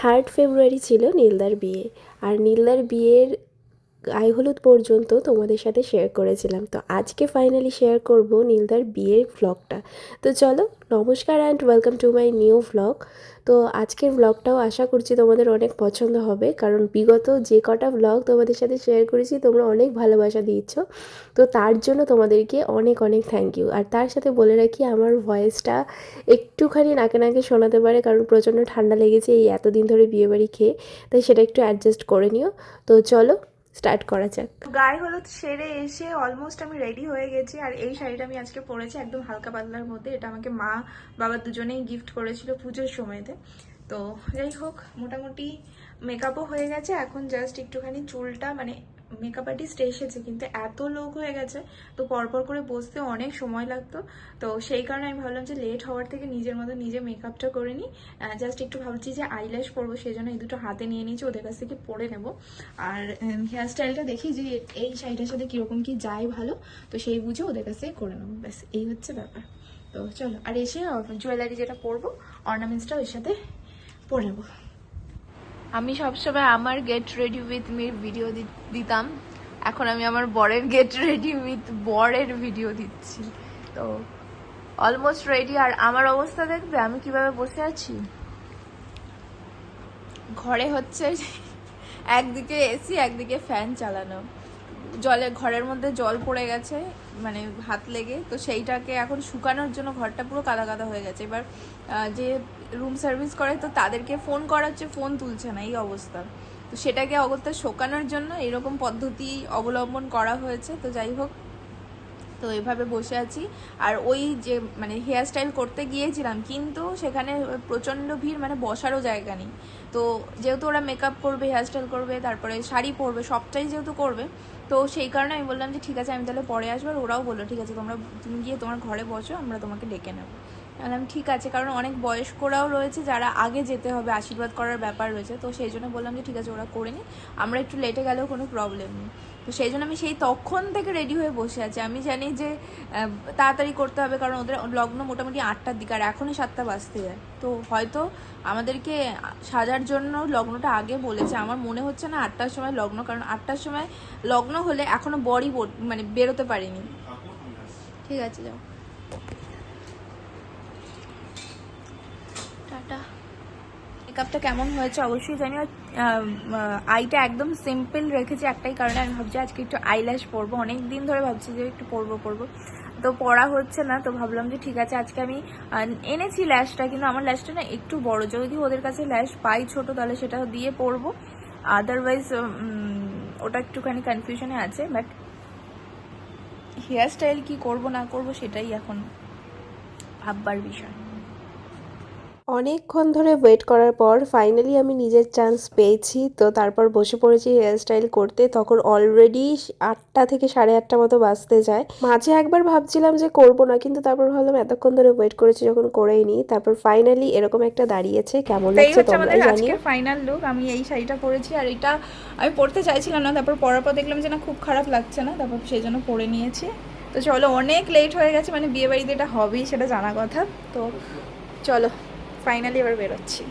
3 ফেব্রুয়ারি ছিল নীলদার বিয়ে। আর নীলদার বিয়ের গায়ে হলুদ পর্যন্ত তোমাদের সাথে শেয়ার করেছিলাম। তো আজকে ফাইনালি শেয়ার করব নীলদার বিয়ের ভ্লগটা। তো চলো, নমস্কার and welcome to my new vlog. তো আজকের ভ্লগটাও আশা করছি তোমাদের অনেক পছন্দ হবে, কারণ বিগত যে কটা ভ্লগ তোমাদের সাথে শেয়ার করেছি তোমরা অনেক ভালোবাসা দিয়েছ। তো তার জন্য তোমাদেরকে অনেক অনেক থ্যাংক ইউ। আর তার সাথে বলে রাখি, আমার ভয়েসটা একটুখানি নাকে নাকে শোনাতে পারে, কারণ প্রচণ্ড ঠান্ডা লেগেছে এই এতদিন ধরে বিয়েবাড়ি খেয়ে, তাই সেটা একটু অ্যাডজাস্ট করে নিও। তো চলো স্টার্ট করা যাক। গায়ে হলুদ সেরে এসে অলমোস্ট আমি রেডি হয়ে গেছি। আর এই শাড়িটা আমি আজকে পরেছি একদম হালকা পাতলার মধ্যে। এটা আমাকে মা বাবা দুজনেই গিফট করেছিল পুজোর সময়তে। তো যাই হোক, মোটামুটি মেকআপও হয়ে গেছে। এখন জাস্ট একটুখানি চুলটা, মানে মেকআপ আর্টিস্ট এসেছে কিন্তু এত লোক হয়ে গেছে, তো পরপর করে বসতে অনেক সময় লাগতো। তো সেই কারণে আমি ভাবলাম যে লেট হওয়ার থেকে নিজের মতো নিজে মেকআপটা করে নিই। জাস্ট একটু ভাবছি যে আইল্যাশ পরবো, সেই জন্য এই দুটো হাতে নিয়ে নিয়েছি, ওদের কাছ থেকে পরে নেব। আর হেয়ার স্টাইলটা দেখি যে এই শাড়িটার সাথে কীরকম কি যায় ভালো, তো সেই বুঝে ওদের কাছ থেকে করে নেবো, ব্যাস এই হচ্ছে ব্যাপার। তো চলো, আর এসে জুয়েলারি যেটা পরবো, অর্নামেন্টসটাও এর সাথে পরে নেবো। আমি সবসময় আমার get ready with Mir video দিতাম, এখন আমি আমার বরের গেট রেডি উইথ বরের ভিডিও দিচ্ছি। তো অলমোস্ট রেডি। আর আমার অবস্থা দেখবে আমি কিভাবে বসে আছি। ঘরে হচ্ছে একদিকে এসি একদিকে ফ্যান চালানো, ঘরের মধ্যে জল পড়ে গেছে, মানে হাত লেগে, তো সেইটাকে এখন শুকানোর জন্য ঘরটা পুরো কাদা কাদা হয়ে গেছে। এবার যে রুম সার্ভিস করে তো তাদেরকে ফোন করা হচ্ছে, ফোন তুলছে না, এই অবস্থা। তো সেটাকে অগত্যা শোকানোর জন্য এরকম পদ্ধতি অবলম্বন করা হয়েছে। তো যাই হোক, তো এভাবে বসে আছি। আর ওই যে মানে হেয়ার স্টাইল করতে গিয়েছিলাম, কিন্তু সেখানে প্রচণ্ড ভিড়, মানে বসারও জায়গা নেই। তো যেহেতু ওরা মেকআপ করবে, হেয়ার স্টাইল করবে, তারপরে শাড়ি পরবে, সবটাই যেহেতু করবে, তো সেই কারণে আমি বললাম যে ঠিক আছে আমি তাহলে পরে আসবো। আর ওরাও বললো ঠিক আছে তুমি গিয়ে তোমার ঘরে বসো, আমরা তোমাকে ডেকে নেবো। বললাম ঠিক আছে, কারণ অনেক বয়স্করাও রয়েছে যারা আগে যেতে হবে, আশীর্বাদ করার ব্যাপার রয়েছে। তো সেই জন্য বললাম যে ঠিক আছে ওরা করে নি, আমরা একটু লেটে গেলেও কোনো প্রবলেম নেই। তো সেই জন্য আমি সেই তখন থেকে রেডি হয়ে বসে আছি। আমি জানি যে তাড়াতাড়ি করতে হবে, কারণ ওদের লগ্ন মোটামুটি 8টার দিকে, আর এখনই 7টা বাজতে যায়। তো হয়তো আমাদেরকে সাজার জন্য লগ্নটা আগে বলেছে। আমার মনে হচ্ছে না 8টার সময় লগ্ন, কারণ 8টার সময় লগ্ন হলে এখনো বরই মানে বেরোতে পারিনি। ঠিক আছে, যাও, টাটা। মেকআপটা কেমন হয়েছে অবশ্যই জানি। আইটা একদম সিম্পল রেখেছি একটাই কারণে, আমি ভাবছি আজকে একটু আইল্যাশ পরবো, অনেক দিন ধরে ভাবছি যে একটু পরবো, তো পরা হচ্ছে না। তো ভাবলাম যে ঠিক আছে আজকে আমি এনেছি ল্যাশটা, কিন্তু আমার ল্যাশটা না একটু বড়, যদি ওদের কাছে ল্যাশ পাই ছোট তাহলে সেটা দিয়ে পরবো, আদারওয়াইজ ওটা একটুখানি কনফিউশনে আছে। বাট হেয়ার স্টাইল কি করবো না করবো সেটাই এখন ভাববার বিষয়। অনেকক্ষণ ধরে ওয়েট করার পর ফাইনালি আমি নিজের চান্স পেয়েছি। তো তারপর বসে পড়েছি হেয়ার স্টাইল করতে। তখন অলরেডি 8টা থেকে 8:30 মতো বাজতে যায়। মাঝে একবার ভাবছিলাম যে করব না, কিন্তু তারপর ভাবলাম এতক্ষণ ধরে ওয়েট করেছি যখন করেই নিই। তারপর ফাইনালি এরকম একটা দাঁড়িয়েছে। কেমন তো এই লাগছে হচ্ছে তোমরাই আমাদের জানিও। আজকের ফাইনাল লুক। আমি এই শাড়িটা পরেছি, আর এটা আমি পরতে চাইছিলাম না, তারপর পরার পর দেখলাম যে না খুব খারাপ লাগছে না, তারপর সেই জন্য পরে নিয়েছি। তো চলো, অনেক লেট হয়ে গেছে, মানে বিয়ে বাড়িতে এটা হবেই সেটা জানা কথা। তো চলো ফাইনালি এবার বেরোচ্ছি।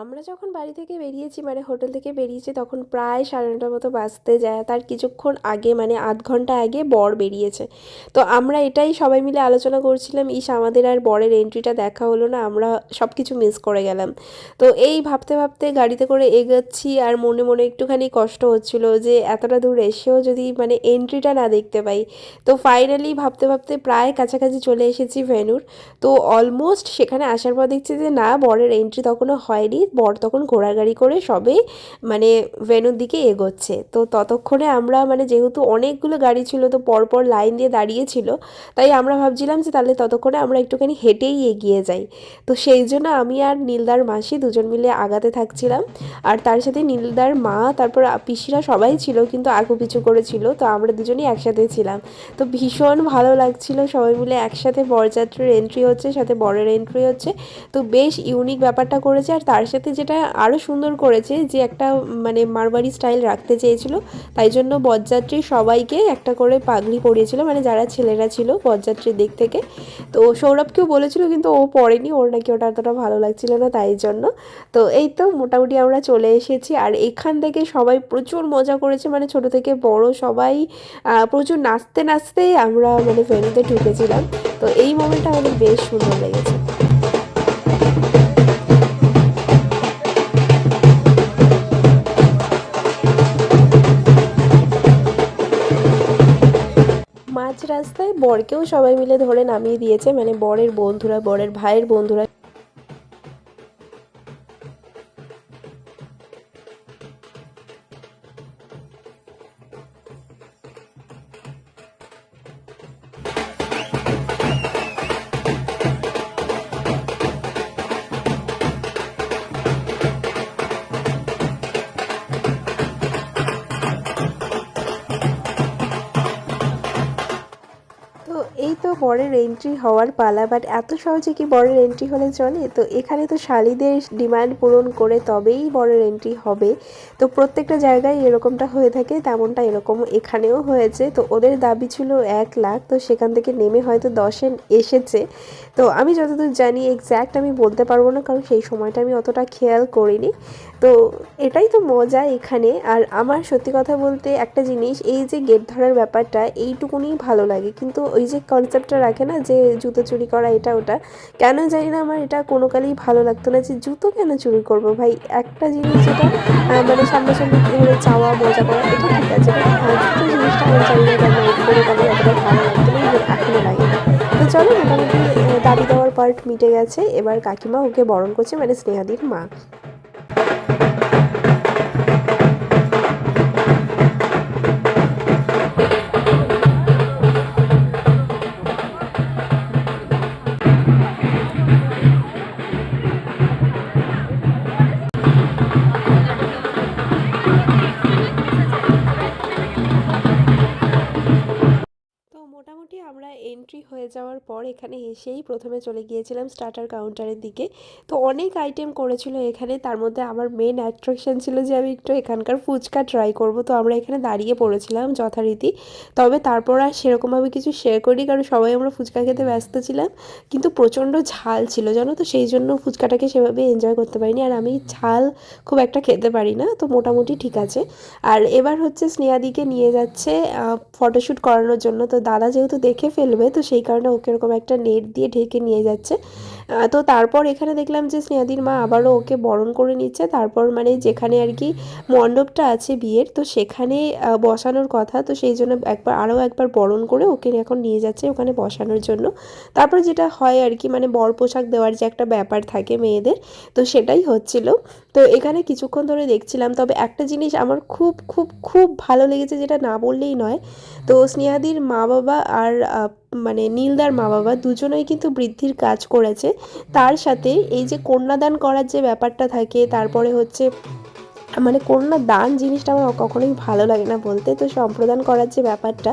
আমরা যখন বাড়ি থেকে বেরিয়েছি, মানে হোটেল থেকে বেরিয়েছি, তখন প্রায় 9:30 মতো বাজতে যায়। তার কিছুক্ষণ আগে, মানে আধ ঘন্টা আগে বর বেরিয়েছে। তো আমরা এটাই সবাই মিলে আলোচনা করছিলাম, ইস আমাদের আর বরের এন্ট্রিটা দেখা হলো না, আমরা সব কিছু মিস করে গেলাম। তো এই ভাবতে ভাবতে গাড়িতে করে এগোচ্ছি, আর মনে মনে একটুখানি কষ্ট হচ্ছিল যে এতটা দূর এসেও যদি মানে এন্ট্রিটা না দেখতে পাই। তো ফাইনালি ভাবতে ভাবতে প্রায় কাছাকাছি চলে এসেছি ভেন্যুর। তো অলমোস্ট সেখানে আসার পর দেখছি যে না, বরের এন্ট্রি তখনও হয়নি, বর তখন ঘোড়ার গাড়ি করে সবে মানে ভেন্যুর দিকে এগোচ্ছে। তো ততক্ষণে আমরা মানে যেহেতু অনেকগুলো গাড়ি ছিল, তো পরপর লাইন দিয়ে দাঁড়িয়েছিল, তাই আমরা ভাবছিলাম যে তাহলে ততক্ষণে আমরা একটুখানি হেঁটেই এগিয়ে যাই। তো সেই জন্য আমি আর নীলদার মাসি দুজন মিলে আগাতে থাকছিলাম, আর তার সাথে নীলদার মা, তারপর পিসিরা সবাই ছিল, কিন্তু আগু পিছু করেছিল। তো আমরা দুজনেই একসাথে ছিলাম। তো ভীষণ ভালো লাগছিল, সবাই মিলে একসাথে বরযাত্রীর এন্ট্রি হচ্ছে, সাথে বরের এন্ট্রি হচ্ছে। তো বেশ ইউনিক ব্যাপারটা করেছে। আর তার সাথে যেটা আরও সুন্দর করেছে যে একটা মানে মারবাড়ি স্টাইল রাখতে চেয়েছিল, তাই জন্য বরযাত্রী সবাইকে একটা করে পাগড়ি পরিয়েছিল, মানে যারা ছেলেরা ছিল বরযাত্রীর দিক থেকে। তো সৌরভকেও বলেছিল কিন্তু ও পরেনি, ওর নাকি ওটা এতটা ভালো লাগছিল না, তাই জন্য। তো এই তো মোটামুটি আমরা চলে এসেছি, আর এখান থেকে সবাই প্রচুর মজা করেছে, মানে ছোট থেকে বড় সবাই প্রচুর নাচতে নাচতেই আমরা মানে ভেন্যুতে ঢুকেছিলাম। তো এই মোমেন্টটা আমাদের বেশ সুন্দর লেগেছে। মাঝ রাস্তায় বরকেও সবাই মিলে ধরে নামিয়ে দিয়েছে, মানে বরের বন্ধুরা, বরের ভাইয়ের বন্ধুরা। তো এই তো বরের এন্ট্রি হওয়ার পালা, বাট এত সহজে কি বরের এন্ট্রি হলে চলে? তো এখানে তো শালিদের ডিমান্ড পূরণ করে তবেই বরের এন্ট্রি হবে। তো প্রত্যেকটা জায়গায় এরকমটা হয়ে থাকে, তেমনটা এরকম এখানেও হয়েছে। তো ওদের দাবি ছিল 1 লাখ, তো সেখান থেকে নেমে হয়তো 10-এ এসেছে। তো আমি যতদূর জানি এক্স্যাক্ট আমি বলতে পারবো না, কারণ সেই সময়টা আমি অতটা খেয়াল করিনি। তো এটাই তো মজা এখানে। আর আমার সত্যি কথা বলতে একটা জিনিস, এই যে গেট ধরার ব্যাপারটা এইটুকুনি ভালো লাগে, কিন্তু ওই যে কনসেপ্টটা রাখে না যে জুতো চুরি করা এটা ওটা, কেন জানি না আমার এটা কোনো কালেই ভালো লাগতো না, যে জুতো কেন চুরি করবো ভাই। একটা জিনিস যেটা মানে সামনাসামনি ধরে চাওয়া মজা করা এটা ঠিক আছে, জুতো জিনিসটা আমার জানি না কেন কোনো কালেই এতটা ভালো লাগতো না, এখনো লাগে না। তো চলো মোটামুটি দাবি দেওয়ার পার্ট মিটে গেছে, এবার কাকিমা ওকে বরণ করছে, মানে স্নেহাদির মা। তো মোটামুটি আমরা এন্ট্রি হয়ে যাওয়ার পর এখানে এসেই প্রথমে চলে গিয়েছিলাম স্টার্টার কাউন্টারের দিকে। তো অনেক আইটেম করেছিল এখানে, তার মধ্যে আমার মেন অ্যাট্রাকশন ছিল যে আমি একটু এখানকার ফুচকা ট্রাই করব। তো আমরা এখানে দাঁড়িয়ে পড়েছিলাম যথারীতি, তবে তারপর আর সেরকমভাবে কিছু শেয়ার করি, কারণ সবাই আমরা ফুচকা খেতে ব্যস্ত ছিলাম। কিন্তু প্রচণ্ড ঝাল ছিল জানো, তো সেই জন্য ফুচকাটাকে সেভাবে এনজয় করতে পারিনি, আর আমি ঝাল খুব একটা খেতে পারি না, তো মোটামুটি ঠিক আছে। আর এবার হচ্ছে স্নেহাদিকে নিয়ে যাচ্ছে ফটোশ্যুট করানোর জন্য। তো দাদা যেহেতু দেখে ফেলবে, তো সেই কারণে ওকে এরকম একটা নেট দিয়ে ঢেকে নিয়ে যাচ্ছে। তো তারপর এখানে দেখলাম যে স্নেহাদির মা আবারও ওকে বরণ করে নিচ্ছে, তারপর মানে যেখানে আর কি মণ্ডপটা আছে বিয়ের, তো সেখানে বসানোর কথা, তো সেই জন্য আরও একবার বরণ করে ওকে এখন নিয়ে যাচ্ছে ওখানে বসানোর জন্য। তারপর যেটা হয় আর কি, মানে বর পোশাক দেওয়ার যে একটা ব্যাপার থাকে মেয়েদের, তো সেটাই হচ্ছিল। তো এখানে কিছুক্ষণ ধরে দেখছিলাম, তবে একটা জিনিস আমার খুব খুব খুব ভালো লেগেছে, যেটা না বললেই নয়। তো স্নেহাদির মা বাবা আর মানে নীলদার মা বাবা দুজনেই কিন্তু বৃদ্ধির কাজ করেছে। তার সাথে এই যে কন্যাদান করার যে ব্যাপারটা থাকে, তারপরে হচ্ছে মানে কন্যাদান জিনিসটা আমার কখনোই ভালো লাগে না বলতে, তো সম্প্রদান করার যে ব্যাপারটা,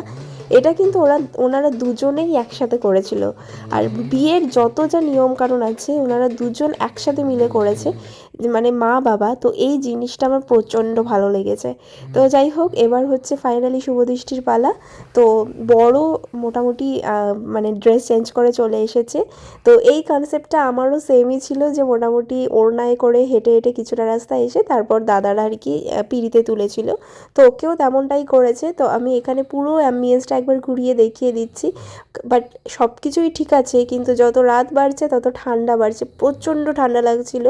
এটা কিন্তু ওনারা দুজনেই একসাথে করেছিল। আর বিয়ের যত যা নিয়মকানুন আছে ওনারা দুজন একসাথে মিলে করেছে, মানে মা বাবা। তো এই জিনিসটা আমার প্রচণ্ড ভালো লেগেছে। তো যাই হোক, এবার হচ্ছে ফাইনালি শুভদৃষ্টির পালা। তো বড় মোটামুটি মানে ড্রেস চেঞ্জ করে চলে এসেছে। তো এই কনসেপ্টটা আমারও সেমই ছিল, যে মোটামুটি ওড়নায় করে হেঁটে হেঁটে কিছুটা রাস্তা এসে তারপর দাদারা আর কি পিঁড়িতে তুলেছিল। তো ওকেও তেমনটাই করেছে। তো আমি এখানে পুরো অ্যাম্বিয়েন্সটা একবার ঘুরিয়ে দেখিয়ে দিচ্ছি। বাট সব কিছুই ঠিক আছে, কিন্তু যত রাত বাড়ছে তত ঠান্ডা বাড়ছে, প্রচণ্ড ঠান্ডা লাগছিল।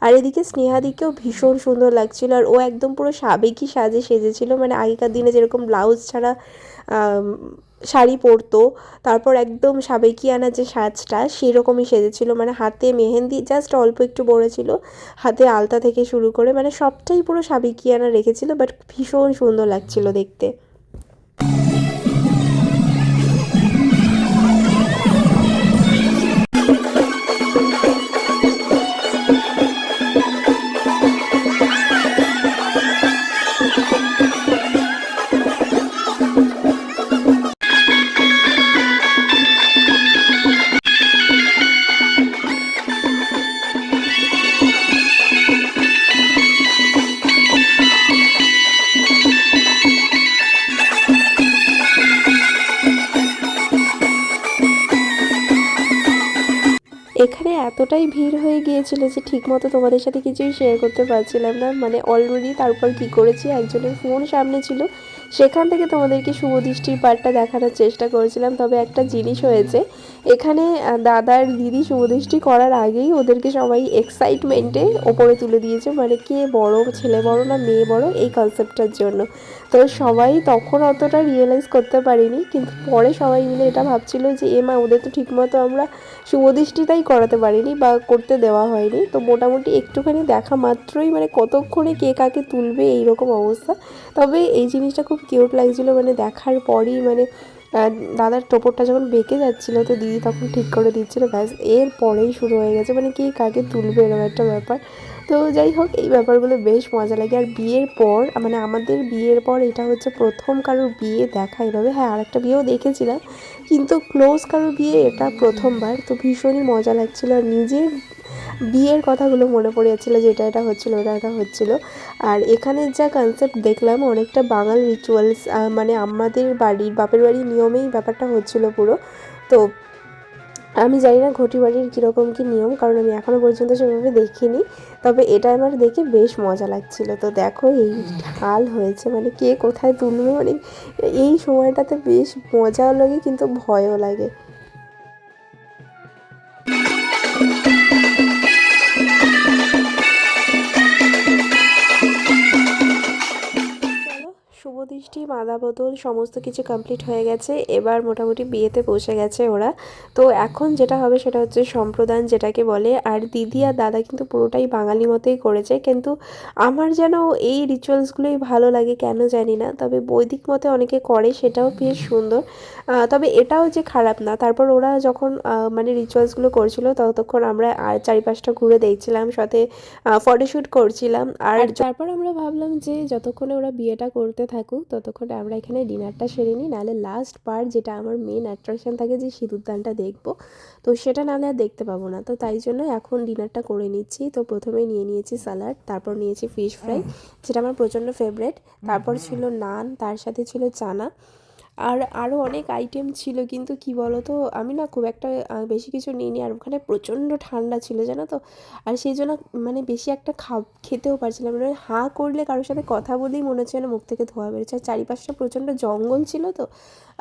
আর এদিকে স্নেহাদিকেও ভীষণ সুন্দর লাগছিল, আর ও একদম পুরো সাবেকি সাজে সেজেছিল, মানে আগেকার দিনে যেরকম ব্লাউজ ছাড়া শাড়ি পরতো, তারপর একদম সাবেকিয়ানা যে সাজটা সেরকমই সেজেছিল, মানে হাতে মেহেন্দি জাস্ট অল্প একটু পড়েছিল, হাতে আলতা থেকে শুরু করে মানে সবটাই পুরো সাবেকিয়ানা রেখেছিল, বাট ভীষণ সুন্দর লাগছিল দেখতে। এতটাই ভিড় হয়ে গিয়েছিল যে ঠিকমতো তোমাদের সাথে কিছুই শেয়ার করতে পারছিলাম না, মানে অলরেডি তারপর কি করেছি, একজনের ফোন সামনে ছিল, সেখান থেকে তোমাদেরকে শুভদৃষ্টির পার্টটা দেখানোর চেষ্টা করেছিলাম। তবে একটা জিনিস হয়েছে এখানে, দাদার দিদি শুভদৃষ্টি করার আগেই ওদেরকে সবাই এক্সাইটমেন্টে ওপরে তুলে দিয়েছে, মানে কে বড়, ছেলে বড় না মেয়ে বড়, এই কনসেপ্টটার জন্য। তো সবাই তখন অতটা রিয়েলাইজ করতে পারিনি, কিন্তু পরে সবাই মিলে এটা ভাবছিল যে মা ওদের তো ঠিকমতো আমরা শুভদৃষ্টিটাই করাতে পারিনি বা করতে দেওয়া হয়নি। তো মোটামুটি একটুখানি দেখা মাত্রই মানে কতক্ষণে কে কাকে তুলবে এইরকম অবস্থা। তবে এই জিনিসটা খুব কিউট লাগছিলো, মানে দেখার পরই মানে দাদার টোপরটা যখন বেঁকে যাচ্ছিলো তো দিদি তখন ঠিক করে দিচ্ছিলো, ব্যাস এর পরেই শুরু হয়ে গেছে মানে কে কাকে তুলবে এরকম একটা ব্যাপার। তো যাই হোক, এই ব্যাপারগুলো বেশ মজা লাগে। আর বিয়ের পর মানে আমাদের বিয়ের পর এটা হচ্ছে প্রথম কারোর বিয়ে দেখা এভাবে। হ্যাঁ, আরেকটা বিয়েও দেখেছিলাম, কিন্তু ক্লোজ কারোর বিয়ে এটা প্রথমবার। তো ভীষণই মজা লাগছিলো, আর নিজের বিয়ের কথাগুলো মনে পড়ে যাচ্ছিলো যে এটা হচ্ছিলো, এটা হচ্ছিলো। আর এখানে যা কনসেপ্ট দেখলাম অনেকটা বাঙাল রিচুয়ালস, মানে আমাদের বাড়ির বাপের বাড়ির নিয়মেই ব্যাপারটা হচ্ছিলো পুরো। তো আমি জানি না ঘটি বাড়ির কীরকম কী নিয়ম, কারণ আমি এখনও পর্যন্ত সেভাবে দেখিনি। তবে এটা আমার দেখে বেশ মজা লাগছিলো। তো দেখো এই হাল হয়েছে, মানে কে কোথায় তুলবে, মানে এই সময়টাতে বেশ মজাও লাগে কিন্তু ভয়ও লাগে। শুভদৃষ্টি, মালা বদল সমস্ত কিছু কমপ্লিট হয়ে গেছে, এবার মোটামুটি বিয়েতে বসে গেছে ওরা। তো এখন যেটা হবে সেটা হচ্ছে সম্প্রদান যেটাকে বলে। আর দিদি আর দাদা কিন্তু পুরোটাই বাঙালি মতোই করেছে, কিন্তু আমার যেন এই রিচুয়ালসগুলোই ভালো লাগে কেন জানি না। তবে বৈদিক মতে অনেকে করে, সেটাও বেশ সুন্দর। তবে এটাও যে খারাপ না। তারপর ওরা যখন মানে রিচুয়ালসগুলো করছিল ততক্ষণ আমরা আর চারিপাশটা ঘুরে দেখছিলাম, সাথে ফটোশ্যুট করছিলাম। আর তারপর আমরা ভাবলাম যে যতক্ষণে ওরা বিয়েটা করতে থাকুক ততক্ষণে আমরা এখানে ডিনারটা সেরে নিই, নাহলে লাস্ট পার্ট যেটা আমার মেন অ্যাট্রাকশন থাকে যে সিঁদুরদানটা দেখবো, তো সেটা নাহলে আর দেখতে পাবো না। তো তাই জন্য এখন ডিনারটা করে নিচ্ছি। তো প্রথমেই নিয়ে নিয়েছি স্যালাড, তারপর নিয়েছি ফিশ ফ্রাই যেটা আমার প্রচণ্ড ফেভারেট, তারপর ছিল নান, তার সাথে ছিল চানা, আর আরও অনেক আইটেম ছিল। কিন্তু কি বলো তো, আমি না খুব একটা বেশি কিছু নিইনি, আর ওখানে প্রচণ্ড ঠান্ডা ছিল জানো তো। আর সেই জন্য মানে বেশি একটা খেতেও পারছিলাম না, মানে হাঁ করলে কারোর সাথে কথা বলেই মনে হচ্ছে যেন মুখ থেকে ধোঁয়া বেরোচ্ছে। আর চারিপাশটা প্রচণ্ড জঙ্গল ছিল তো,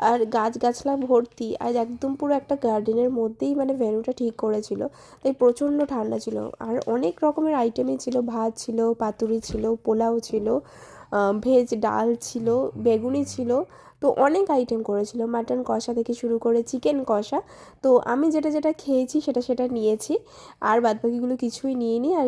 আর গাছগাছলা ভর্তি, আর একদম পুরো একটা গার্ডেনের মধ্যেই মানে ভেন্যুটা ঠিক করেছিল, তাই প্রচণ্ড ঠান্ডা ছিল। আর অনেক রকমের আইটেমই ছিল, ভাত ছিল, পাতুরি ছিল, পোলাও ছিল, ভেজ ডাল ছিল, বেগুনি ছিল, তো অনেক আইটেম করেছিল, মাটন কষা থেকে শুরু করে চিকেন কষা। তো আমি যেটা যেটা খেয়েছি সেটা নিয়েছি, আর বাদবাকিগুলো কিছুই নিইনি। আর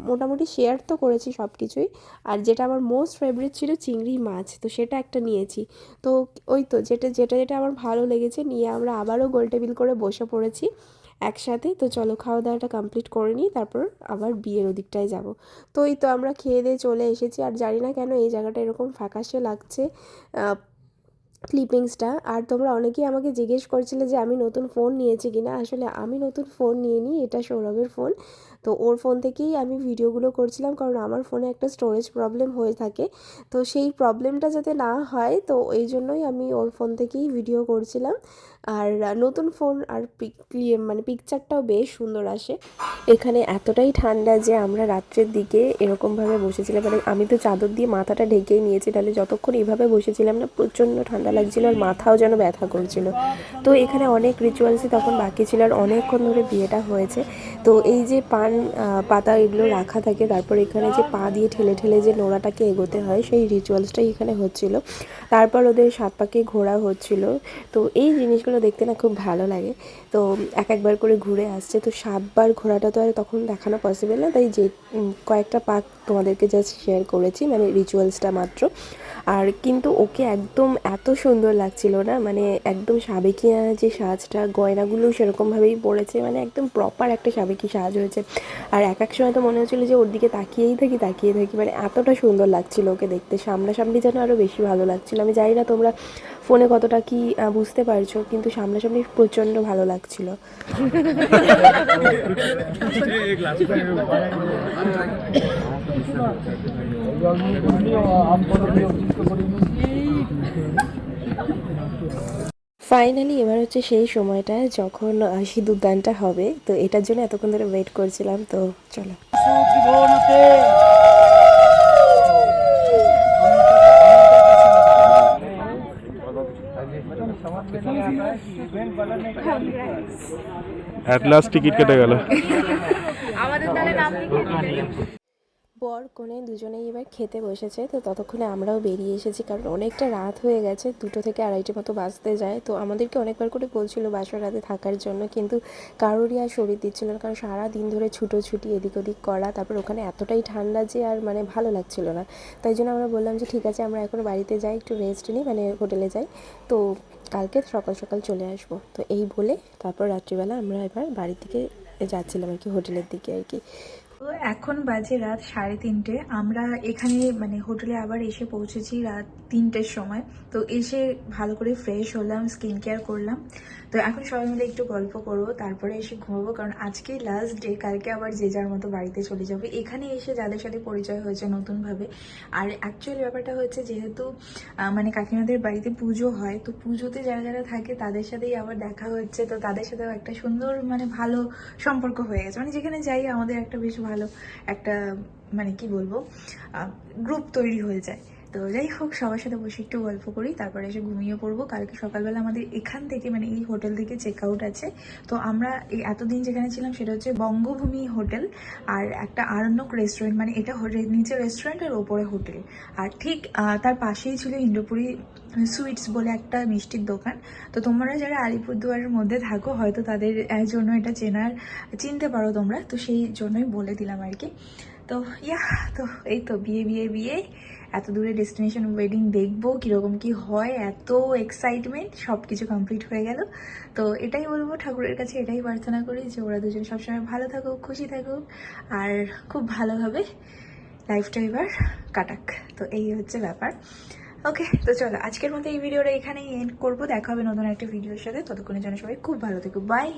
মোটামুটি শেয়ার তো করেছি সব কিছুই। আর যেটা আমার মোস্ট ফেভারিট ছিল চিংড়ি মাছ, তো সেটা একটা নিয়েছি। তো ওই তো যেটা যেটা যেটা আমার ভালো লেগেছে নিয়ে আমরা আবারও গোল টেবিল করে বসে পড়েছি একসাথে। তো চলো খাওয়া দাওয়াটা কমপ্লিট করে নিই, তারপর আবার বিয়ের ওদিকটায় যাব। তো এই তো আমরা খেয়ে দিয়ে চলে এসেছি। আর জানি না কেন এই জায়গাটা এরকম ফ্যাকাশে লাগছে ক্লিপিংসটা। আর তোমরা অনেকেই আমাকে জিজ্ঞেস করছিলে যে আমি নতুন ফোন নিয়েছি কিনা। আসলে আমি নতুন ফোন নিয়ে নিই, এটা সৌরভের ফোন। তো ওর ফোন থেকেই আমি ভিডিওগুলো করছিলাম, কারণ আমার ফোনে একটা স্টোরেজ প্রবলেম হয়ে থাকে। তো সেই প্রবলেমটা যাতে না হয়, তো এই জন্যই আমি ওর ফোন থেকেই ভিডিও করছিলাম। আর নতুন ফোন আর মানে পিকচারটাও বেশ সুন্দর আসে। এখানে এতটাই ঠান্ডা যে আমরা রাত্রের দিকে এরকমভাবে বসেছিলাম, মানে আমি তো চাদর দিয়ে মাথাটা ঢেকেই নিয়েছি, তাহলে যতক্ষণ এইভাবে বসেছিলাম না প্রচণ্ড ঠান্ডা লাগছিলো, আর মাথাও যেন ব্যথা করছিল। তো এখানে অনেক রিচুয়ালসই তখন বাকি ছিল, আর অনেকক্ষণ ধরে বিয়েটা হয়েছে। তো এই যে পান পাতা এগুলো রাখা থাকে, তারপর এখানে যে পা দিয়ে ঠেলে ঠেলে যে নোড়াটাকে এগোতে হয় সেই রিচুয়ালসটাই এখানে হচ্ছিল। তারপর ওদের 7 পাকে ঘোরা হচ্ছিল। তো এই জিনিসগুলো দেখতে না খুব ভালো লাগে। তো একবার করে ঘুরে আসছে, তো 7বার ঘোরাটা তো আর তখন দেখানো পসিবল না, তাই যে কয়েকটা পাক তোমাদেরকে জাস্ট শেয়ার করেছি, মানে রিচুয়ালসটা মাত্র। আর কিন্তু ওকে একদম এত সুন্দর লাগছিল না, মানে একদম সাবেকিয়া যে সাজটা, গয়নাগুলোও সেরকমভাবেই পড়েছে, মানে একদম প্রপার একটা সাবেকি সাজ হয়েছে। আর এক সময় তো মনে হচ্ছিলো যে ওর দিকে তাকিয়েই থাকি, মানে এতটা সুন্দর লাগছিল ওকে দেখতে। সামনাসামনি যেন আরও বেশি ভালো লাগছিলো। আমি জানি না তোমরা ফোনে কতটা কি বুঝতে পারছো, কিন্তু সামনাসামনি প্রচণ্ড ভালো লাগছিল। ফাইনালি এবার হচ্ছে সেই সময়টা যখন সিঁদুরদানটা হবে, তো এটার জন্য এতক্ষণ ধরে ওয়েট করছিলাম। তো চলো। অ্যাট লাস্ট টিকিট কেটে গেল। আমাদের তাহলে নাম লিখে বর কনে দুজনেই এবার খেতে বসেছে। তো ততক্ষণে আমরাও বেরিয়ে এসেছি, কারণ অনেকটা রাত হয়ে গেছে, 2টো থেকে 2:30 মতো বাজতে যায়। তো আমাদেরকে অনেকবার করে বলছিল বাসর রাতে থাকার জন্য, কিন্তু কারোরই আর শরীর দিচ্ছিল না, কারণ সারা দিন ধরে ছুটোছুটি এদিক ওদিক করা, তারপর ওখানে এতটাই ঠান্ডা যে আর মানে ভালো লাগছিল না। তাই জন্য আমরা বললাম যে ঠিক আছে আমরা এখন বাড়িতে যাই, একটু রেস্ট নিই, মানে হোটেলে যাই, তো কালকে সকাল সকাল চলে আসবো। তো এই বলে তারপর রাত্রিবেলা আমরা এবার বাড়ির দিকে যাচ্ছিলাম আর কি, হোটেলের দিকে আর কি। তো এখন বাজে রাত 3:30। আমরা এখানে মানে হোটেলে আবার এসে পৌঁছেছি রাত 3টের সময়। তো এসে ভালো করে ফ্রেশ হলাম, স্কিন কেয়ার করলাম। তো এখন সবাই মিলে একটু গল্প করবো, তারপরে এসে ঘুমাবো, কারণ আজকেই লাস্ট ডে, কালকে আবার যে যার মতো বাড়িতে চলে যাবে। এখানে এসে যাদের সাথে পরিচয় হয়েছে নতুনভাবে, আর অ্যাকচুয়ালি ব্যাপারটা হচ্ছে যেহেতু মানে কাকিমাদের বাড়িতে পুজো হয়, তো পুজোতে যারা যারা থাকে তাদের সাথেই আবার দেখা হচ্ছে। তো তাদের সাথেও একটা সুন্দর মানে ভালো সম্পর্ক হয়ে গেছে, মানে যেখানে যাই আমাদের একটা বেশ ভালো একটা মানে কি বলবো গ্রুপ তৈরি হয়ে যায়। তো যাই হোক, সবার সাথে বসে একটু গল্প করি, তারপরে এসে ঘুমিয়ে পড়বো। কালকে সকালবেলা আমাদের এখান থেকে মানে এই হোটেল থেকে চেক আউট আছে। তো আমরা এই এতদিন যেখানে ছিলাম সেটা হচ্ছে বঙ্গভূমি হোটেল, আর একটা আরণ্যক রেস্টুরেন্ট, মানে এটা নিচে রেস্টুরেন্ট আর ওপরে হোটেল, আর ঠিক তার পাশেই ছিল ইন্দ্রপুরি সুইটস বলে একটা মিষ্টির দোকান। তো তোমরা যারা আলিপুরদুয়ারের মধ্যে থাকো হয়তো তাদের জন্য এটা চিনতে পারো তোমরা, তো সেই জন্যই বলে দিলাম আর কি। তো তো এই তো বিয়ে এত দূরে ডেস্টিনেশন ওয়েডিং দেখবো কীরকম কি হয়, এত এক্সাইটমেন্ট, সব কিছু কমপ্লিট হয়ে গেল। তো এটাই বলবো, ঠাকুরের কাছে এটাই প্রার্থনা করি যে ওরা দুজন সবসময় ভালো থাকুক, খুশি থাকুক, আর খুব ভালোভাবে লাইফটা এবার কাটাক। তো এই হচ্ছে ব্যাপার। ওকে, তো চলো আজকের মতো এই ভিডিওটা এখানেই এন্ড করবো। দেখা হবে নতুন একটা ভিডিওর সাথে, ততক্ষণের জন্য সবাই খুব ভালো থেকো, বাই।